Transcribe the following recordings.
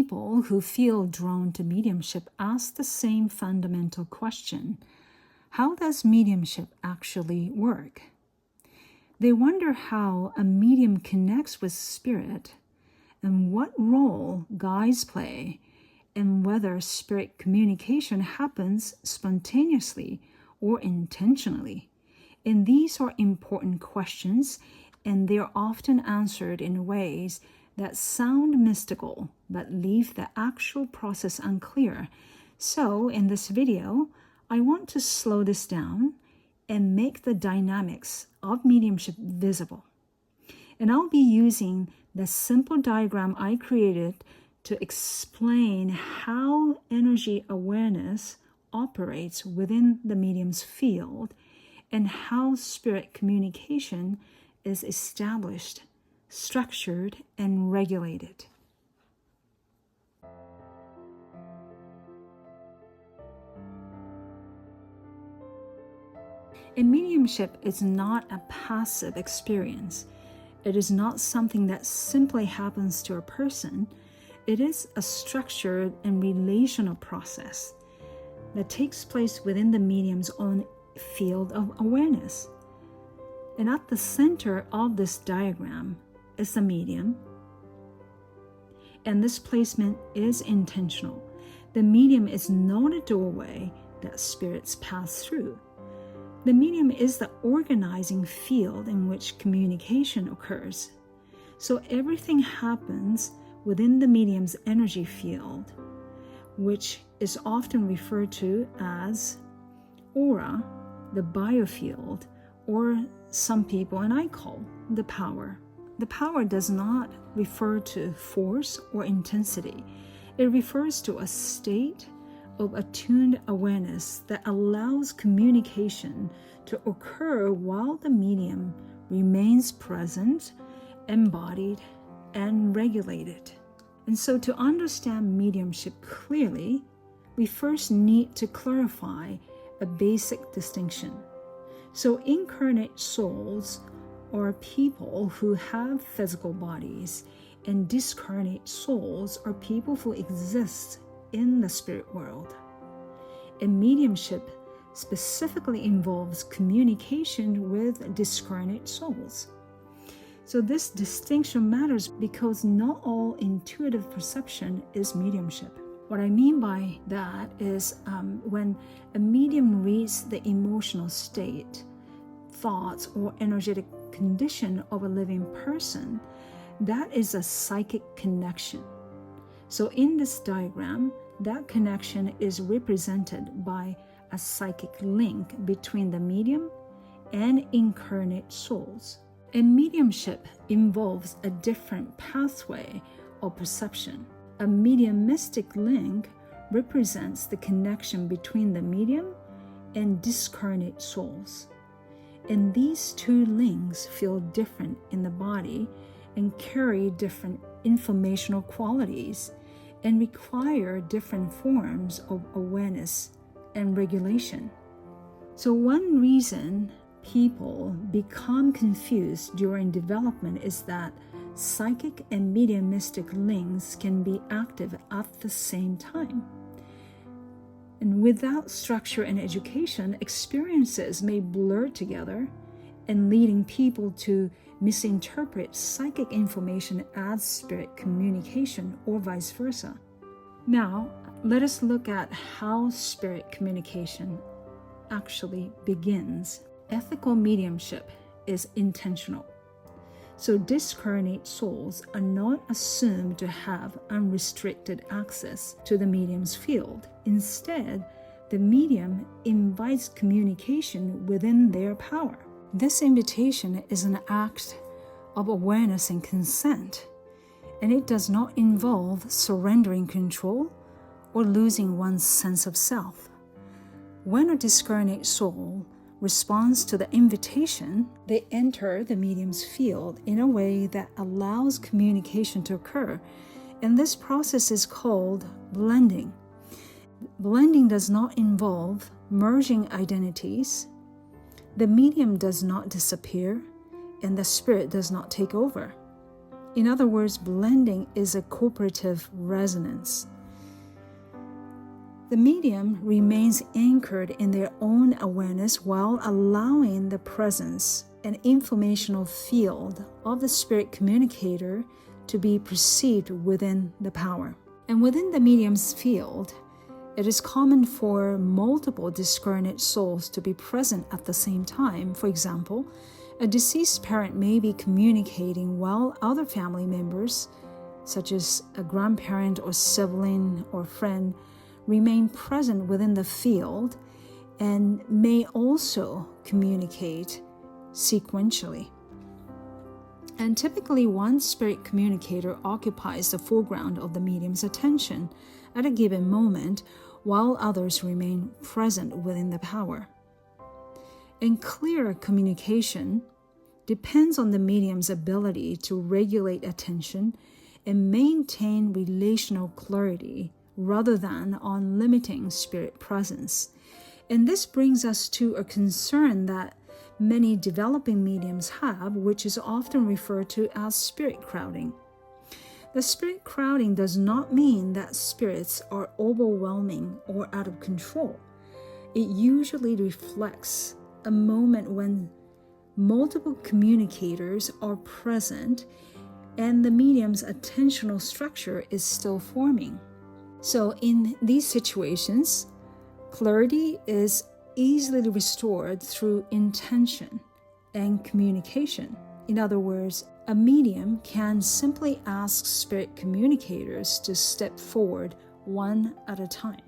people who feel drawn to mediumship ask the same fundamental question: how does mediumship actually work? They wonder how a medium connects with spirit and what role guides play, and whether spirit communication happens spontaneously or intentionally. And these are important questions, and they're often answered in ways that sound mystical but leave the actual process unclear. So in this video, I want to slow this down and make the dynamics of mediumship visible. And I'll be using the simple diagram I created to explain how energy awareness operates within the medium's field and how spirit communication is established, structured, and regulated. And mediumship is not a passive experience. It is not something that simply happens to a person. It is a structured and relational process that takes place within the medium's own field of awareness. And at the center of this diagram is the medium. And this placement is intentional. The medium is not a doorway that spirits pass through. The medium is the organizing field in which communication occurs. So everything happens within the medium's energy field, which is often referred to as aura, the biofield, or some people and I call the power. The power does not refer to force or intensity. It refers to a state of attuned awareness that allows communication to occur while the medium remains present, embodied, and regulated. And so to understand mediumship clearly, we first need to clarify a basic distinction. So incarnate souls are people who have physical bodies, and discarnate souls are people who exist in the spirit world. And mediumship specifically involves communication with discarnate souls. So this distinction matters because not all intuitive perception is mediumship. What I mean by that is when a medium reads the emotional state, thoughts, or energetic condition of a living person, that is a psychic connection. So in this diagram, that connection is represented by a psychic link between the medium and incarnate souls. And mediumship involves a different pathway of perception. A mediumistic link represents the connection between the medium and discarnate souls. And these two links feel different in the body and carry different informational qualities and require different forms of awareness and regulation. So one reason people become confused during development is that psychic and mediumistic links can be active at the same time. And without structure and education, experiences may blur together and leading people to misinterpret psychic information as spirit communication or vice versa. Now, let us look at how spirit communication actually begins. Ethical mediumship is intentional. So discarnate souls are not assumed to have unrestricted access to the medium's field. Instead, the medium invites communication within their power. This invitation is an act of awareness and consent, and it does not involve surrendering control or losing one's sense of self. When a discarnate soul responds to the invitation, they enter the medium's field in a way that allows communication to occur, and this process is called blending. Blending does not involve merging identities. The medium does not disappear, and the spirit does not take over. In other words, blending is a cooperative resonance. The medium remains anchored in their own awareness while allowing the presence and informational field of the spirit communicator to be perceived within the power. And within the medium's field, it is common for multiple discarnate souls to be present at the same time. For example, a deceased parent may be communicating while other family members, such as a grandparent or sibling or friend, remain present within the field and may also communicate sequentially. And typically, one spirit communicator occupies the foreground of the medium's attention at a given moment, while others remain present within the power. And clear communication depends on the medium's ability to regulate attention and maintain relational clarity rather than on limiting spirit presence. And this brings us to a concern that many developing mediums have, which is often referred to as spirit crowding. The spirit crowding does not mean that spirits are overwhelming or out of control. It usually reflects a moment when multiple communicators are present and the medium's attentional structure is still forming. So in these situations, clarity is easily restored through intention and communication. In other words, a medium can simply ask spirit communicators to step forward one at a time,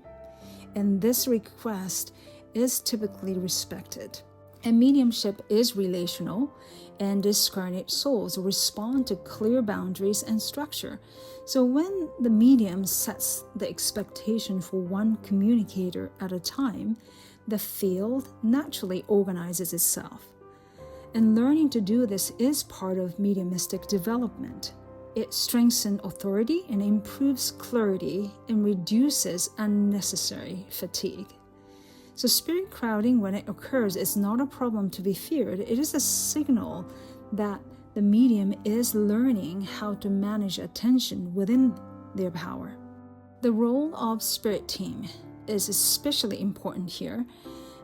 and this request is typically respected. And mediumship is relational, and discarnate souls respond to clear boundaries and structure. So when the medium sets the expectation for one communicator at a time, the field naturally organizes itself. And learning to do this is part of mediumistic development. It strengthens authority and improves clarity and reduces unnecessary fatigue. So spirit crowding, when it occurs, is not a problem to be feared. It is a signal that the medium is learning how to manage attention within their power. The role of spirit team is especially important here,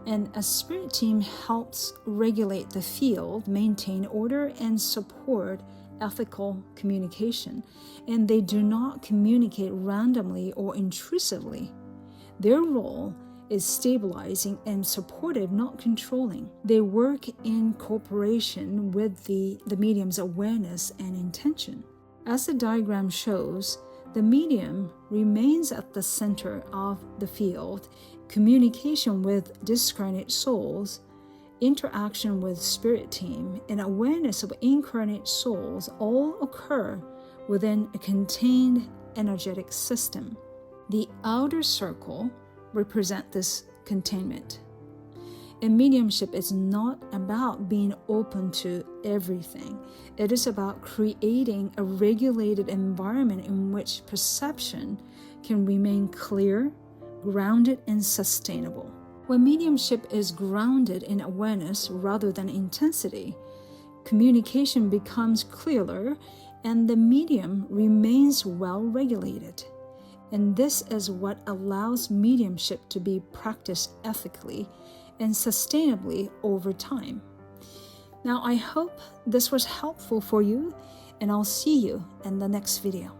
and a spirit team helps regulate the field, maintain order, and support ethical communication. And they do not communicate randomly or intrusively. Their role is stabilizing and supportive, not controlling. They work in cooperation with the medium's awareness and intention. As the diagram shows, the medium remains at the center of the field. Communication with discarnate souls, interaction with spirit team, and awareness of incarnate souls all occur within a contained energetic system. The outer circle represent this containment. And mediumship is not about being open to everything. It is about creating a regulated environment in which perception can remain clear, grounded, and sustainable. When mediumship is grounded in awareness rather than intensity, communication becomes clearer and the medium remains well regulated. And this is what allows mediumship to be practiced ethically and sustainably over time. Now, I hope this was helpful for you, and I'll see you in the next video.